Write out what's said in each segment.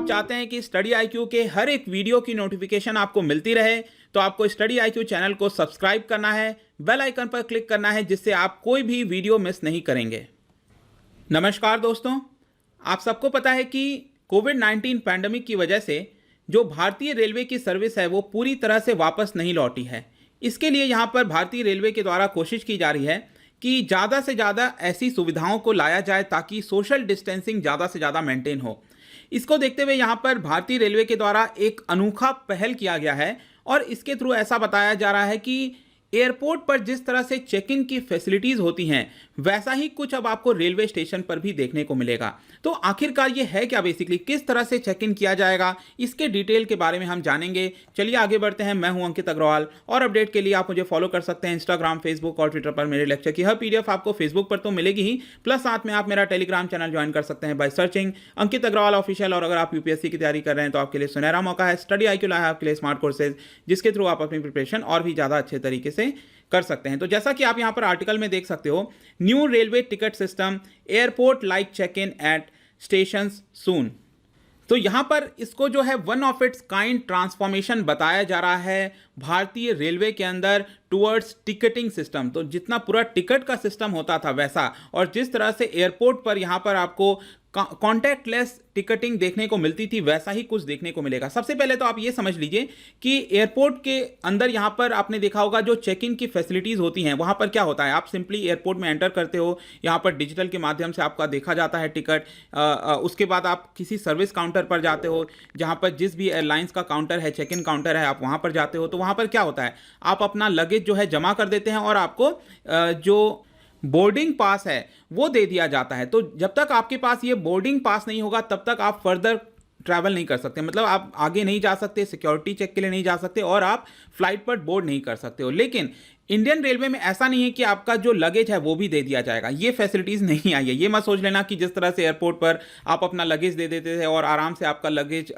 आप चाहते हैं कि स्टडी आईक्यू के हर एक वीडियो की नोटिफिकेशन आपको मिलती रहे तो आपको स्टडी आईक्यू चैनल को सब्सक्राइब करना है, बेल आइकन पर क्लिक करना है, जिससे आप कोई भी वीडियो मिस नहीं करेंगे। नमस्कार दोस्तों, आप सबको पता है कि कोविड-19 पैंडेमिक की वजह से जो भारतीय रेलवे की सर्विस है वो पूरी तरह से वापस नहीं लौटी है। इसके लिए यहाँ पर भारतीय रेलवे के द्वारा कोशिश की जा रही है कि ज़्यादा से ज़्यादा ऐसी सुविधाओं को लाया जाए ताकि सोशल डिस्टेंसिंग ज़्यादा से ज़्यादा मेंटेन हो। इसको देखते हुए यहाँ पर भारतीय रेलवे के द्वारा एक अनोखा पहल किया गया है और इसके थ्रू ऐसा बताया जा रहा है कि एयरपोर्ट पर जिस तरह से चेक इन की फैसिलिटीज होती हैं वैसा ही कुछ अब आपको रेलवे स्टेशन पर भी देखने को मिलेगा। तो आखिरकार ये है क्या, बेसिकली किस तरह से चेक इन किया जाएगा, इसके डिटेल के बारे में हम जानेंगे। चलिए आगे बढ़ते हैं। मैं हूं अंकित अग्रवाल और अपडेट के लिए आप मुझे फॉलो कर सकते हैं इंस्टाग्राम, फेसबुक और ट्विटर पर। मेरे लेक्चर की हर पीडीएफ आपको फेसबुक पर तो मिलेगी ही, प्लस साथ में आप मेरा टेलीग्राम चैनल ज्वाइन कर सकते हैं by searching Ankit Agarwal official. और अगर आप यूपीएससी की तैयारी कर रहे हैं तो आपके लिए सुनहरा मौका है। स्टडी आईक्यू लाया है आपके लिए स्मार्ट कोर्सेज, जिसके थ्रू आप अपनी प्रिपरेशन और भी ज़्यादा अच्छे तरीके से कर सकते हैं। तो जैसा कि आप यहां पर आर्टिकल में देख सकते हो, new railway ticket system, airport like check in at station soon. तो यहां पर इसको जो है one of its kind transformation बताया जा रहा है भारतीय रेलवे के अंदर टुवर्ड्स टिकटिंग सिस्टम। तो जितना पूरा टिकट का सिस्टम होता था वैसा, और जिस तरह से एयरपोर्ट पर यहां पर आपको कॉन्टैक्टलेस टिकटिंग देखने को मिलती थी वैसा ही कुछ देखने को मिलेगा। सबसे पहले तो आप ये समझ लीजिए कि एयरपोर्ट के अंदर यहाँ पर आपने देखा होगा जो चेक इन की फैसिलिटीज़ होती हैं वहाँ पर क्या होता है, आप सिंपली एयरपोर्ट में एंटर करते हो, यहाँ पर डिजिटल के माध्यम से आपका देखा जाता है टिकट। उसके बाद आप किसी सर्विस काउंटर पर जाते हो, जहाँ पर जिस भी एयरलाइंस का काउंटर है, चेक इन काउंटर है, आप वहाँ पर जाते हो। तो वहाँ पर क्या होता है, आप अपना लगेज जो है जमा कर देते हैं और आपको जो बोर्डिंग पास है वो दे दिया जाता है। तो जब तक आपके पास ये बोर्डिंग पास नहीं होगा तब तक आप फर्दर ट्रैवल नहीं कर सकते, मतलब आप आगे नहीं जा सकते, सिक्योरिटी चेक के लिए नहीं जा सकते और आप फ्लाइट पर बोर्ड नहीं कर सकते हो। लेकिन इंडियन रेलवे में ऐसा नहीं है कि आपका जो लगेज है वो भी दे दिया जाएगा, ये फैसिलिटीज़ नहीं आई है। ये मत सोच लेना कि जिस तरह से एयरपोर्ट पर आप अपना लगेज दे देते थे और आराम से आपका लगेज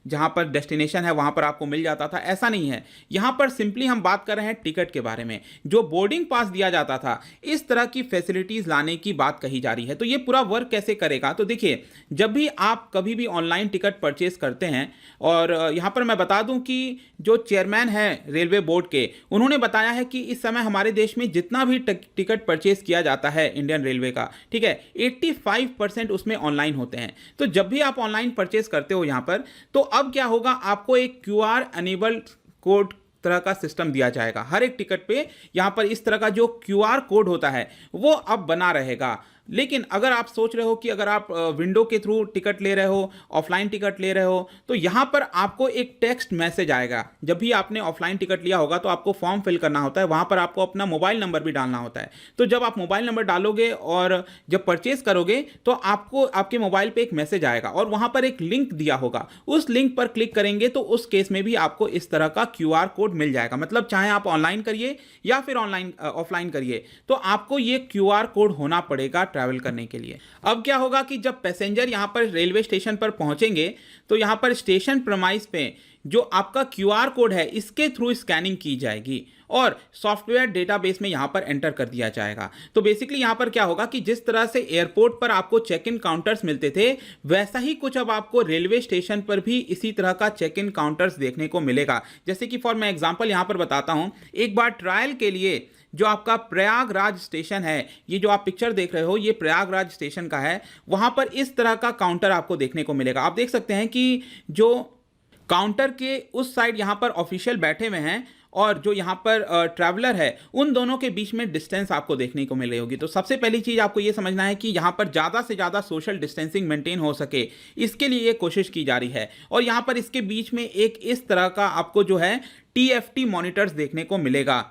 जहां पर डेस्टिनेशन है वहां पर आपको मिल जाता था, ऐसा नहीं है। यहां पर सिंपली हम बात कर रहे हैं टिकट के बारे में। जो बोर्डिंग पास दिया जाता था, इस तरह की फैसिलिटीज़ लाने की बात कही जा रही है। तो ये पूरा वर्क कैसे करेगा, तो देखिए, जब भी आप कभी भी ऑनलाइन टिकट परचेज करते हैं, और यहाँ पर मैं बता दूं कि जो चेयरमैन है रेलवे बोर्ड के, उन्होंने बताया है कि इस समय हमारे देश में जितना भी टिकट परचेज किया जाता है इंडियन रेलवे का, ठीक है, 85% उसमें ऑनलाइन होते हैं। तो जब भी आप ऑनलाइन परचेज करते हो यहाँ पर, तो अब क्या होगा, आपको एक क्यूआर अनेबल्ड कोड तरह का सिस्टम दिया जाएगा हर एक टिकट पे। यहाँ पर इस तरह का जो क्यूआर कोड होता है वो अब बना रहेगा। लेकिन अगर आप सोच रहे हो कि अगर आप विंडो के थ्रू टिकट ले रहे हो, ऑफलाइन टिकट ले रहे हो, तो यहाँ पर आपको एक टेक्स्ट मैसेज आएगा। जब भी आपने ऑफलाइन टिकट लिया होगा तो आपको फॉर्म फिल करना होता है, वहाँ पर आपको अपना मोबाइल नंबर भी डालना होता है। तो जब आप मोबाइल नंबर डालोगे और जब परचेज करोगे तो आपको आपके मोबाइल पे एक मैसेज आएगा और वहाँ पर एक लिंक दिया होगा। उस लिंक पर क्लिक करेंगे तो उस केस में भी आपको इस तरह का क्यूआर कोड मिल जाएगा। मतलब चाहे आप ऑनलाइन करिए या फिर ऑफलाइन करिए, तो आपको ये क्यूआर कोड होना पड़ेगा ट्रैवल करने के लिए। अब क्या होगा कि जब पैसेंजर यहां पर रेलवे स्टेशन पर पहुंचेंगे तो यहां पर स्टेशन प्रीमाइस पे जो आपका क्यूआर कोड है इसके थ्रू स्कैनिंग की जाएगी और सॉफ्टवेयर डेटाबेस में यहां पर एंटर कर दिया जाएगा। तो बेसिकली यहां पर क्या होगा कि जिस तरह से एयरपोर्ट पर आपको चेक इन काउंटर्स मिलते थे वैसा ही कुछ अब आपको रेलवे स्टेशन पर भी इसी तरह का चेक इन काउंटर्स देखने को मिलेगा। जैसे कि फॉर मैं एग्जांपल यहां पर बताता हूं, एक बार ट्रायल के लिए जो आपका प्रयागराज स्टेशन है, ये जो आप पिक्चर देख रहे हो ये प्रयागराज स्टेशन का है, वहां पर इस तरह का काउंटर आपको देखने को मिलेगा। आप देख सकते हैं कि जो काउंटर के उस साइड यहां पर ऑफिशियल बैठे हुए हैं और जो यहाँ पर ट्रैवलर है, उन दोनों के बीच में डिस्टेंस आपको देखने को मिल रही होगी। तो सबसे पहली चीज़ आपको ये समझना है कि यहाँ पर ज़्यादा से ज़्यादा सोशल डिस्टेंसिंग मेंटेन हो सके, इसके लिए ये कोशिश की जा रही है। और यहाँ पर इसके बीच में एक इस तरह का आपको जो है TFT मॉनिटर्स देखने को मिलेगा।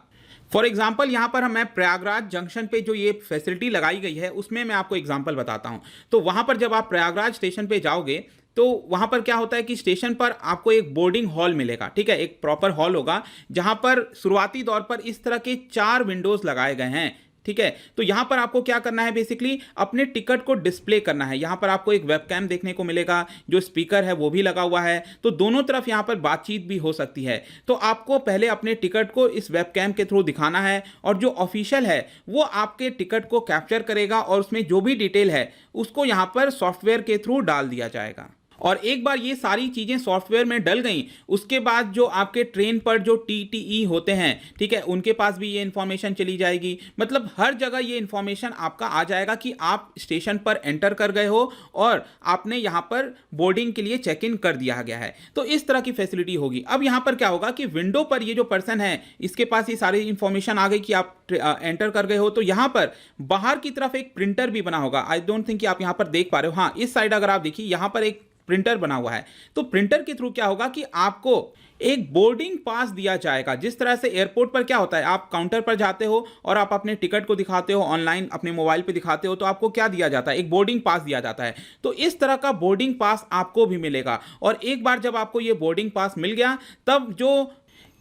फॉर एग्जाम्पल यहाँ पर मैं प्रयागराज जंक्शन पे जो ये फैसिलिटी लगाई गई है उसमें मैं आपको एग्जाम्पल बताता हूँ। तो वहाँ पर जब आप प्रयागराज स्टेशन पे जाओगे तो वहाँ पर क्या होता है कि स्टेशन पर आपको एक बोर्डिंग हॉल मिलेगा, ठीक है, एक प्रॉपर हॉल होगा जहाँ पर शुरुआती दौर पर इस तरह के 4 विंडोज़ लगाए गए हैं, ठीक है। तो यहां पर आपको क्या करना है, बेसिकली अपने टिकट को डिस्प्ले करना है। यहां पर आपको एक वेबकैम देखने को मिलेगा, जो स्पीकर है वो भी लगा हुआ है, तो दोनों तरफ यहां पर बातचीत भी हो सकती है। तो आपको पहले अपने टिकट को इस वेबकैम के थ्रू दिखाना है और जो ऑफिशियल है वो आपके टिकट को कैप्चर करेगा और उसमें जो भी डिटेल है उसको यहां पर सॉफ्टवेयर के थ्रू डाल दिया जाएगा। और एक बार ये सारी चीज़ें सॉफ्टवेयर में डल गई, उसके बाद जो आपके ट्रेन पर जो टीटीई होते हैं, ठीक है, उनके पास भी ये इन्फॉर्मेशन चली जाएगी। मतलब हर जगह ये इन्फॉर्मेशन आपका आ जाएगा कि आप स्टेशन पर एंटर कर गए हो और आपने यहाँ पर बोर्डिंग के लिए चेक इन कर दिया गया है। तो इस तरह की फैसिलिटी होगी। अब यहाँ पर क्या होगा कि विंडो पर ये जो पर्सन है, इसके पास ये सारी इन्फॉर्मेशन आ गई कि आप एंटर कर गए हो, तो यहाँ पर बाहर की तरफ एक प्रिंटर भी बना होगा। आई डोंट थिंक कि आप यहाँ पर देख पा रहे हो। हाँ, इस साइड अगर आप देखिए, यहाँ पर एक प्रिंटर बना हुआ है। तो प्रिंटर के थ्रू क्या होगा कि आपको एक बोर्डिंग पास दिया जाएगा। जिस तरह से एयरपोर्ट पर क्या होता है, आप काउंटर पर जाते हो और आप अपने टिकट को दिखाते हो, ऑनलाइन अपने मोबाइल पे दिखाते हो, तो आपको क्या दिया जाता है, एक बोर्डिंग पास दिया जाता है। तो इस तरह का बोर्डिंग पास आपको भी मिलेगा। और एक बार जब आपको ये बोर्डिंग पास मिल गया, तब जो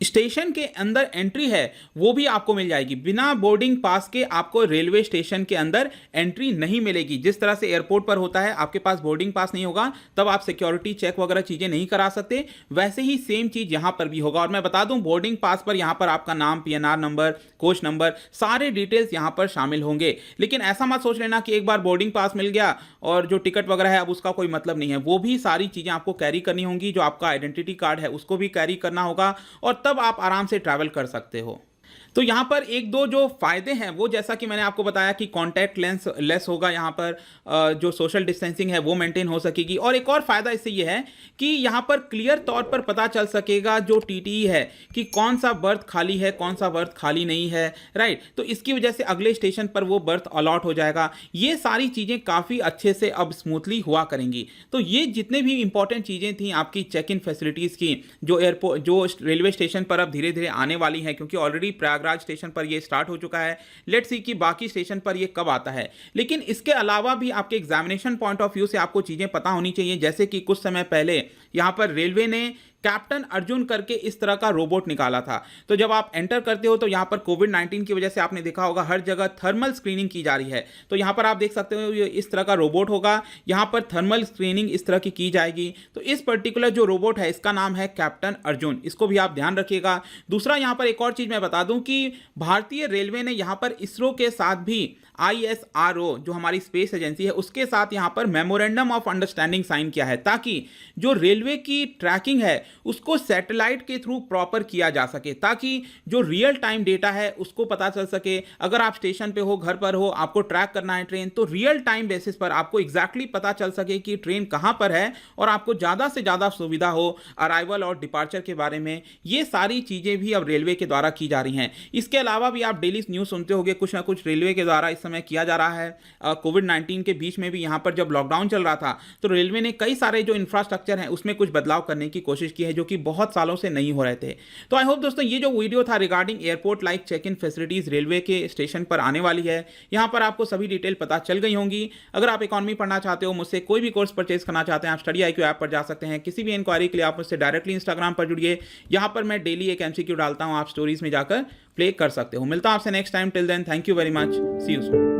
स्टेशन के अंदर एंट्री है वो भी आपको मिल जाएगी। बिना बोर्डिंग पास के आपको रेलवे स्टेशन के अंदर एंट्री नहीं मिलेगी। जिस तरह से एयरपोर्ट पर होता है, आपके पास बोर्डिंग पास नहीं होगा तब आप सिक्योरिटी चेक वगैरह चीज़ें नहीं करा सकते, वैसे ही सेम चीज़ यहाँ पर भी होगा। और मैं बता दूं, बोर्डिंग पास पर यहाँ पर आपका नाम, पीएनआर नंबर, कोच नंबर, सारे डिटेल्स यहाँ पर शामिल होंगे। लेकिन ऐसा मत सोच लेना कि एक बार बोर्डिंग पास मिल गया और जो टिकट वगैरह है अब उसका कोई मतलब नहीं है। वो भी सारी चीज़ें आपको कैरी करनी होंगी। जो आपका आइडेंटिटी कार्ड है उसको भी कैरी करना होगा और तब आप आराम से ट्रैवल कर सकते हो। तो यहाँ पर एक दो जो फायदे हैं वो, जैसा कि मैंने आपको बताया कि कॉन्टैक्ट लेस होगा, यहाँ पर जो सोशल डिस्टेंसिंग है वो मेंटेन हो सकेगी। और एक और फायदा इससे ये है कि यहाँ पर क्लियर तौर पर पता चल सकेगा जो टीटीई है कि कौन सा बर्थ खाली है, कौन सा बर्थ खाली नहीं है, राइट। तो इसकी वजह से अगले स्टेशन पर वो बर्थ अलॉट हो जाएगा। ये सारी चीज़ें काफ़ी अच्छे से अब स्मूथली हुआ करेंगी। तो ये जितने भी इंपॉर्टेंट चीज़ें थी आपकी चेक इन फैसिलिटीज़ की, जो एयरपोर्ट जो रेलवे स्टेशन पर अब धीरे धीरे आने वाली हैं, क्योंकि ऑलरेडी प्रयागराज स्टेशन पर ये स्टार्ट हो चुका है। लेट्स सी कि बाकी स्टेशन पर ये कब आता है। लेकिन इसके अलावा भी आपके एग्जामिनेशन पॉइंट ऑफ व्यू से आपको चीजें पता होनी चाहिए। जैसे कि कुछ समय पहले यहां पर रेलवे ने कैप्टन अर्जुन करके इस तरह का रोबोट निकाला था। तो जब आप एंटर करते हो तो यहाँ पर कोविड-19 की वजह से आपने देखा होगा हर जगह थर्मल स्क्रीनिंग की जा रही है। तो यहाँ पर आप देख सकते हो ये इस तरह का रोबोट होगा, यहाँ पर थर्मल स्क्रीनिंग इस तरह की जाएगी। तो इस पर्टिकुलर जो रोबोट है इसका नाम है कैप्टन अर्जुन, इसको भी आप ध्यान रखिएगा। दूसरा यहाँ पर एक और चीज़ मैं बता दूँ कि भारतीय रेलवे ने यहाँ पर इसरो के साथ भी ISRO जो हमारी स्पेस एजेंसी है उसके साथ यहाँ पर मेमोरेंडम ऑफ अंडरस्टैंडिंग साइन किया है, ताकि जो रेलवे की ट्रैकिंग है उसको सैटेलाइट के थ्रू प्रॉपर किया जा सके, ताकि जो रियल टाइम डेटा है उसको पता चल सके। अगर आप स्टेशन पे हो, घर पर हो, आपको ट्रैक करना है ट्रेन, तो रियल टाइम बेसिस पर आपको एग्जैक्टली पता चल सके कि ट्रेन कहाँ पर है और आपको ज़्यादा से ज़्यादा सुविधा हो अराइवल और डिपार्चर के बारे में। ये सारी चीज़ें भी अब रेलवे के द्वारा की जा रही हैं। इसके अलावा भी आप डेली न्यूज़ सुनते होंगे, कुछ ना कुछ रेलवे के द्वारा इस समय किया जा रहा है। कोविड-19 के बीच में भी यहाँ पर जब लॉकडाउन चल रहा था तो रेलवे ने कई सारे जो इंफ्रास्ट्रक्चर हैं उसमें कुछ बदलाव करने की कोशिश की है, जो कि बहुत सालों से नहीं हो रहे थे। तो आई होप दोस्तों ये जो वीडियो था regarding airport like check in facilities railway के स्टेशन पर आने वाली है, यहाँ पर आपको सभी डिटेल पता चल गई होंगी। अगर आप इकॉनमी पढ़ना चाहते हो, मुझसे कोई भी कोर्स परचेज करना चाहते हैं, आप स्टडी IQ ऐप पर जा सकते हैं। किसी भी इंक्वायरी के लिए आप मुझसे डायरेक्टली इंस्टाग्राम पर जुड़िए, यहाँ पर मैं डेली एक MCQ डालता हूँ, आप स्टोरीज में जाकर प्ले कर सकते हो। मिलता हूँ आपसे next time. Till then, thank you very much, see you soon.